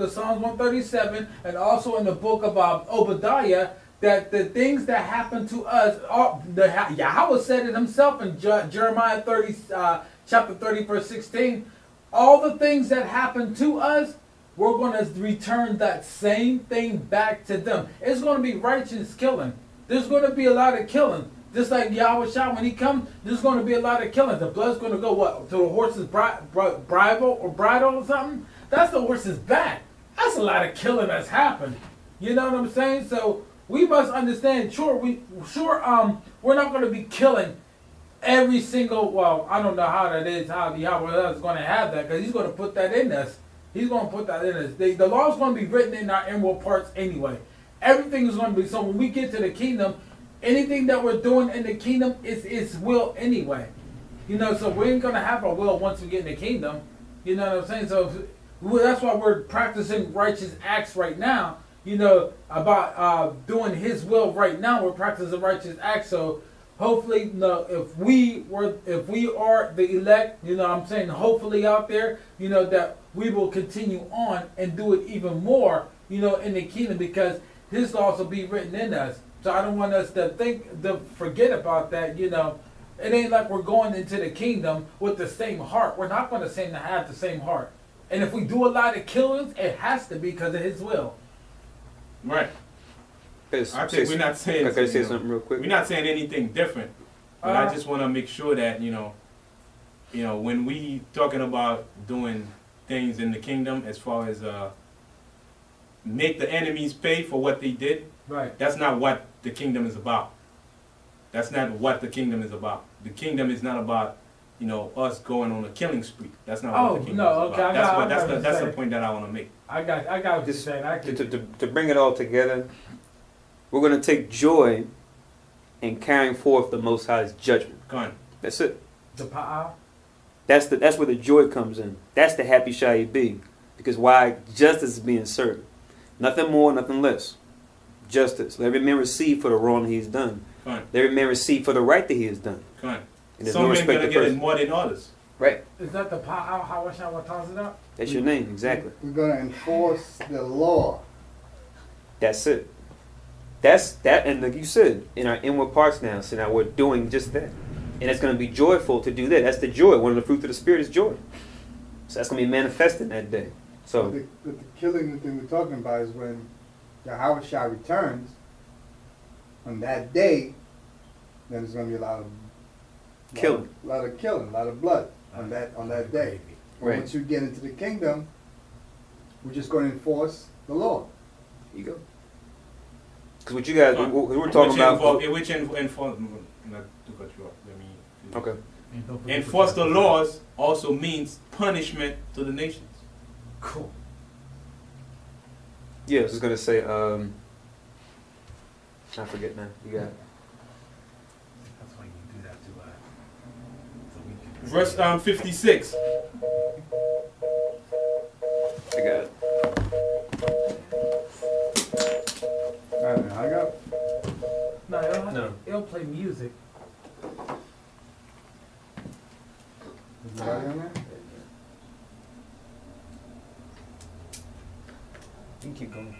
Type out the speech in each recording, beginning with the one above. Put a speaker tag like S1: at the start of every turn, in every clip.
S1: of Psalms 137 and also in the book of Obadiah, that the things that happen to us, Yahweh said it himself in Jeremiah 30, chapter 30, verse 16, all the things that happen to us, we're going to return that same thing back to them. It's going to be righteous killing. There's going to be a lot of killing. Just like Yahweh Shah, when he comes, there's going to be a lot of killing. The blood's going to go, what, to the horse's bridle or something? That's the horse's back. That's a lot of killing that's happened. You know what I'm saying? So we must understand, we're not going to be killing every single, well, I don't know how that is, how Yahweh is going to have that, because he's going to put that in us. He's going to put that in us. The law is going to be written in our inward parts anyway. Everything is going to be, so when we get to the kingdom, anything that we're doing in the kingdom is His will anyway. You know, so we ain't going to have our will once we get in the kingdom. You know what I'm saying? So that's why we're practicing righteous acts right now. You know, about doing His will right now. We're practicing righteous acts. So hopefully, if we are the elect, you know what I'm saying, hopefully out there, you know, that we will continue on and do it even more, you know, in the kingdom, because His laws will be written in us. So I don't want us to forget about that, you know. It ain't like we're going into the kingdom with the same heart. We're not going to seem to have the same heart. And if we do a lot of killings, it has to be because of His will.
S2: Right. I think we're not saying,
S3: can I say something real quick?
S2: We're not saying anything different. But I just want to make sure that, you know, when we talking about doing things in the kingdom as far as make the enemies pay for what they did,
S1: right?
S2: That's not what the kingdom is about. That's not what the kingdom is about. The kingdom is not about, you know, us going on a killing spree. That's not what the kingdom is about. That's the point that I want to make.
S1: I got what you're saying.
S3: To bring it all together, we're going to take joy in carrying forth the Most High's judgment.
S2: Go on.
S3: That's it.
S1: The pa'ah.
S3: That's where the joy comes in. That's the happy shall ye be. Because why? Justice is being served. Nothing more, nothing less. Justice. Let every man receive for the wrong that he's done.
S2: Let
S3: every man receive for the right that he has done.
S2: Some men going to get it more than others.
S3: Right.
S1: Is that the pa'ah? How tells it up?
S3: That's your name, exactly.
S4: We're going to enforce the law.
S3: That's it. That's that, and like you said, in our inward parts now, so now we're doing just that. And it's going to be joyful to do that. That's the joy. One of the fruits of the Spirit is joy. So that's going to be manifested that day. So
S4: the killing thing we're talking about is when Yahweh Shah returns on that day, then there's going to be a lot of killing, a lot of blood on that day.
S3: Right.
S4: Once you get into the kingdom, we're just going to enforce the law.
S3: There you go. Because what you guys, we're talking about.
S2: Not to cut you off. Let me.
S3: Okay.
S2: Enforce the laws also means punishment to the nations.
S1: Cool.
S3: Yeah, I was going to say, I forget now. You got it.
S1: That's why you do that to
S2: Verse 56.
S3: I got it.
S4: I got.
S1: No, it'll play music.
S4: Is there on there?
S3: You can keep going.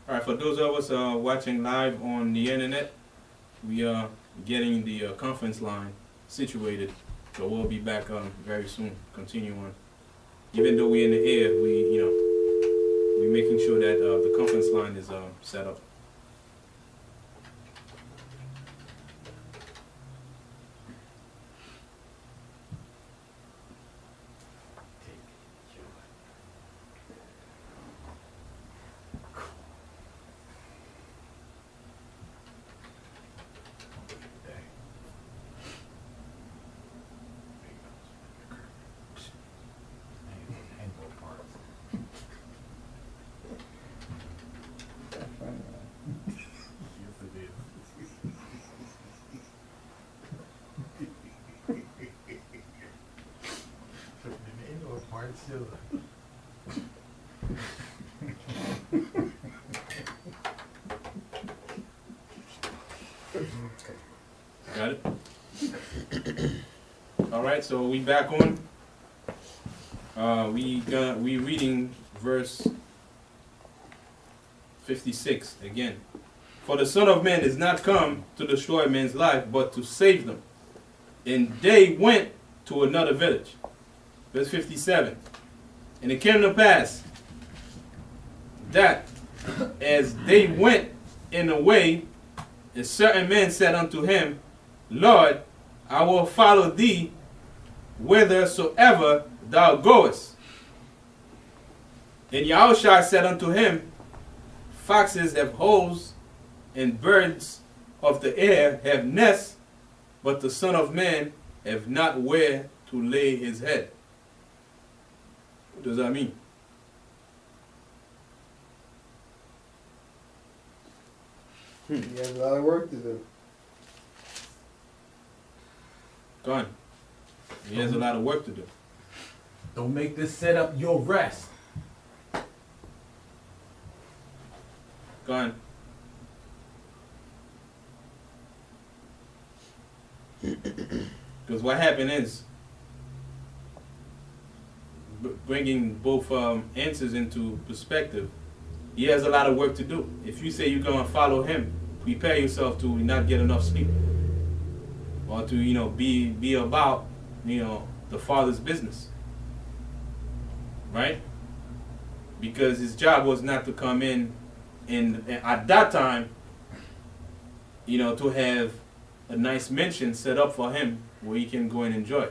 S2: All right, for those of us watching live on the internet, we are getting the conference line situated. So we'll be back very soon. Continue on. Even though we're in the air, we're making sure that the conference line is set up. Got it? All right, so we back on. We reading verse 56 again. For the Son of Man is not come to destroy men's life, but to save them. And they went to another village. Verse 57. And it came to pass that as they went in the way, a certain man said unto him, Lord, I will follow thee whithersoever thou goest. And Yahushua said unto him, Foxes have holes, and birds of the air have nests, but the Son of Man have not where to lay his head. What does that mean?
S4: He has a lot of work to do.
S2: Go on. He has a lot of work to do.
S1: Don't make this setup your rest.
S2: Go on. Because what happened is, bringing both answers into perspective, he has a lot of work to do. If you say you're going to follow him, prepare yourself to not get enough sleep, or to be about the Father's business, right? Because his job was not to come in and at that time, to have a nice mansion set up for him where he can go and enjoy.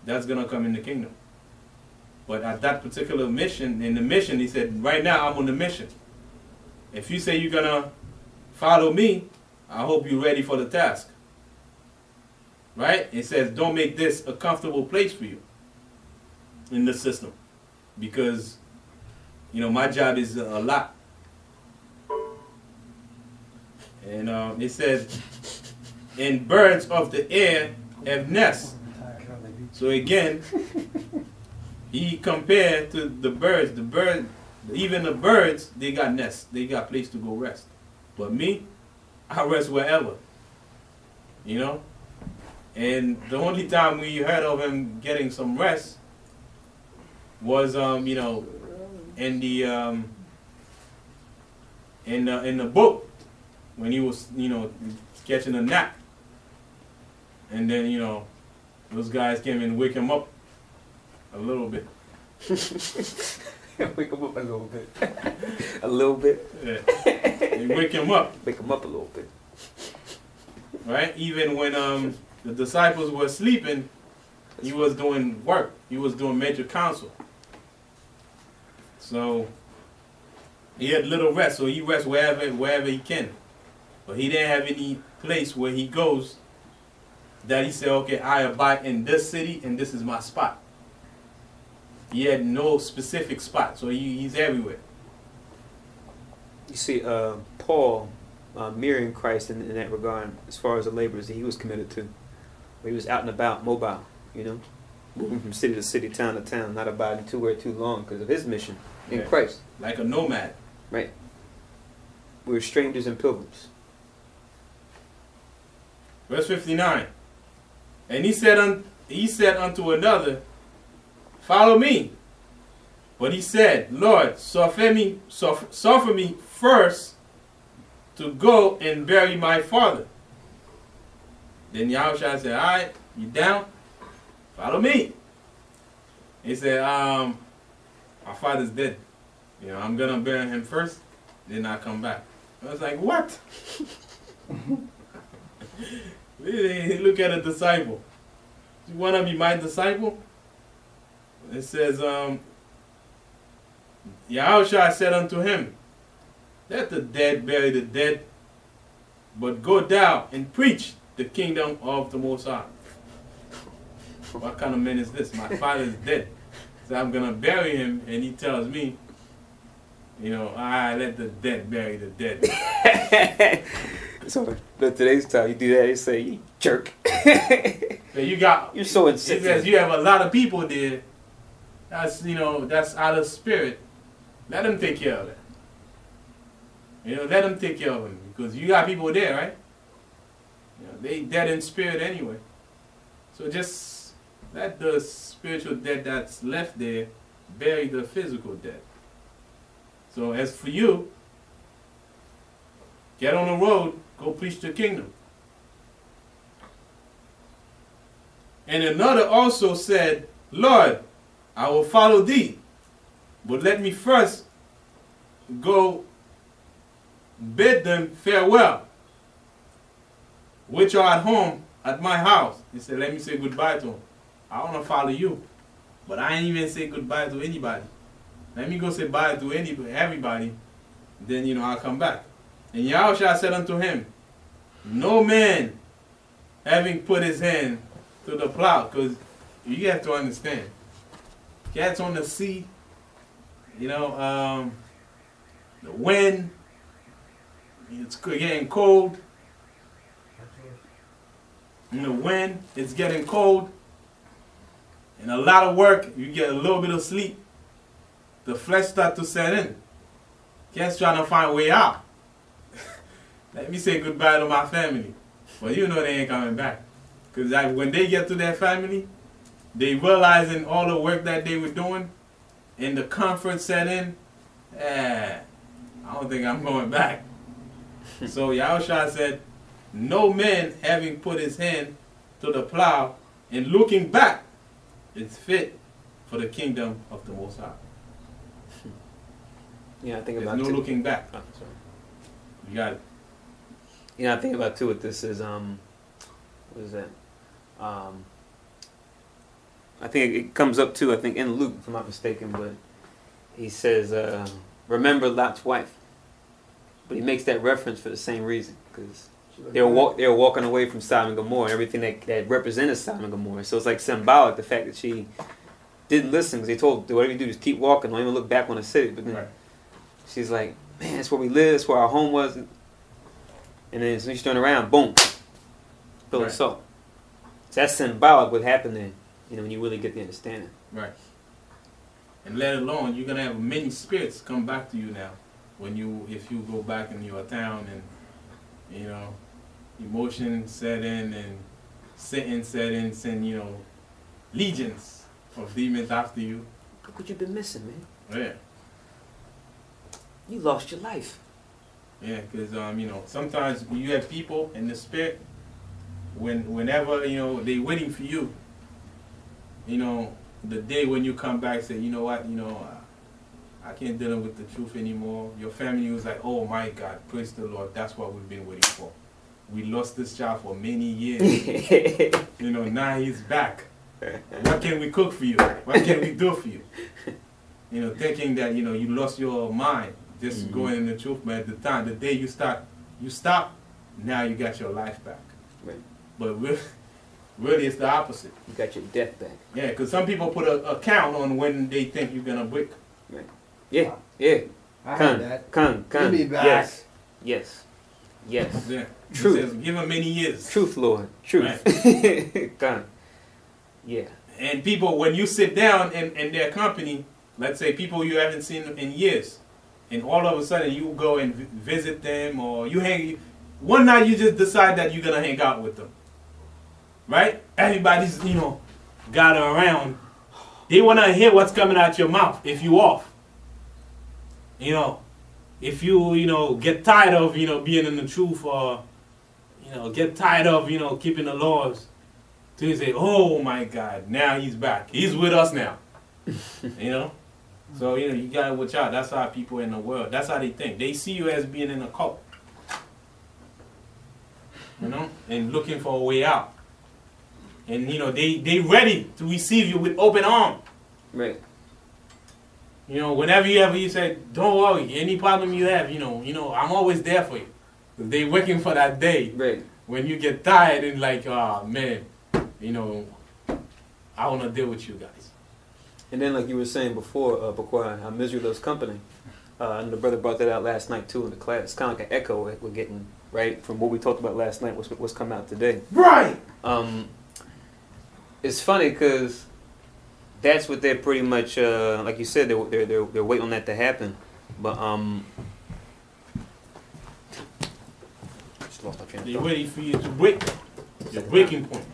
S2: That's gonna come in the kingdom. But at that particular mission, in the mission, he said, right now I'm on the mission. If you say you're gonna follow me, I hope you're ready for the task. Right? It says, don't make this a comfortable place for you in the system. Because, my job is a lot. And it says, and birds of the air have nests. So again, he compared to the birds. Even the birds, they got nests. They got place to go rest. But me, I rest wherever. And the only time we heard of him getting some rest was, in the boat when he was, catching a nap. And then, those guys came and wake him up a little bit.
S3: Wake him up a little bit. A little bit?
S2: Yeah. They wake him up.
S3: Wake him up a little bit.
S2: Right? Even when the disciples were sleeping, he was doing work. He was doing major counsel. So he had little rest, so he rests wherever he can. But he didn't have any place where he goes that he said, okay, I abide in this city and this is my spot. He had no specific spot, so he's everywhere.
S3: You see, Paul mirroring Christ in that regard as far as the labors that he was committed to. Where he was out and about, mobile, moving from city to city, town to town, not abiding too long because of his mission in Christ.
S2: Like a nomad.
S3: Right. We were strangers and pilgrims.
S2: Verse 59. And he said unto another, follow me. But he said, Lord, suffer me first to go and bury my father. Then Yahushua said, all right, you down? Follow me. He said, my father's dead. I'm going to bury him first, then I'll come back. I was like, what? Look at a disciple. You want to be my disciple? It says, Yahushua said unto him, let the dead bury the dead, but go down and preach the kingdom of the Most High. What kind of man is this? My father is dead. So I'm going to bury him, and he tells me, let the dead bury the dead.
S3: So today's time you do that, they say, you jerk.
S2: So you're so insensitive. It says you have a lot of people there. That's that's out of spirit. Let them take care of that. Let them take care of him because you got people there, right? They dead in spirit anyway. So just let the spiritual dead that's left there bury the physical dead. So as for you, get on the road, go preach the kingdom. And another also said, Lord, I will follow thee, but let me first go bid them farewell, which are at home at my house. He said, let me say goodbye to them. I want to follow you, but I ain't even say goodbye to anybody. Let me go say bye to everybody, then, I'll come back. And Yahushua said unto him, no man having put his hand to the plow, because you have to understand, cats on the sea, the wind, it's getting cold. In the wind, it's getting cold. And a lot of work, you get a little bit of sleep. The flesh starts to set in. Cats trying to find a way out. Let me say goodbye to my family. But they ain't coming back. Because when they get to their family, they realizing all the work that they were doing, and the comfort set in, I don't think I'm going back. So Yahushua said, no man having put his hand to the plow and looking back is fit for the kingdom of the Most High.
S3: Yeah, I think
S2: There's
S3: about
S2: no looking back.
S3: Oh, sorry.
S2: You got it.
S3: I think about too with this is what is that? I think it comes up too, I think in Luke, if I'm not mistaken, but he says, remember Lot's wife. But he makes that reference for the same reason, because they were walking away from Sodom and Gomorrah and everything that represented Sodom and Gomorrah. So it's like symbolic, the fact that she didn't listen, because they told her, whatever you do, just keep walking, don't even look back on the city. But then she's like, man, that's where we live, that's where our home was. And then as soon as she turned around, boom, pillar of salt. So that's symbolic what happened there, when you really get the understanding.
S2: Right. And let alone, you're going to have many spirits come back to you now. If you go back in your town and, emotion set in and Satan set in, send, legions of demons after you.
S3: Look what you've been missing, man.
S2: Yeah.
S3: You lost your life.
S2: Yeah, because, sometimes you have people in the spirit, whenever, they waiting for you, the day when you come back, say, you know what, I can't deal with the truth anymore. Your family was like, oh my God, praise the Lord, that's what we've been waiting for. We lost this child for many years. Now he's back. What can we cook for you? What can we do for you? Thinking that, you lost your mind, just going in the truth, but at the day you stop, now you got your life back.
S3: Right.
S2: But really it's the opposite.
S3: You got your death back.
S2: Yeah, because some people put a count on when they think you're going to break.
S3: Right. Yeah, yeah.
S4: I heard that.
S3: Come.
S4: Give me back.
S3: Yes.
S2: Yeah.
S3: Truth.
S2: He says, give him many years.
S3: Truth, Lord. Truth.
S2: Right.
S3: Come. Yeah.
S2: And people, when you sit down in their company, let's say people you haven't seen in years, and all of a sudden you go and visit them, or one night you just decide that you're going to hang out with them. Right? Everybody's, gathered around. They want to hear what's coming out your mouth if you off. If you, get tired of, being in the truth, or, get tired of, keeping the laws. So you say, oh my God, now he's back. He's with us now. So, you got to watch out. That's how people in the world, that's how they think. They see you as being in a cult. And looking for a way out. And, they ready to receive you with open arms.
S3: Right.
S2: Whenever you say, don't worry, any problem you have, I'm always there for you. They working for that day.
S3: Right.
S2: When you get tired and like, oh, man, I want to deal with you guys.
S3: And then, like you were saying before, how misery loves company. And the brother brought that out last night, too, in the class. It's kind of like an echo we're getting, right, from what we talked about last night, what's come out today.
S2: Right!
S3: It's funny because that's what they're pretty much, like you said, they're waiting on that to happen. But, just lost my train of thought.
S2: They're waiting for you to break. Your breaking point.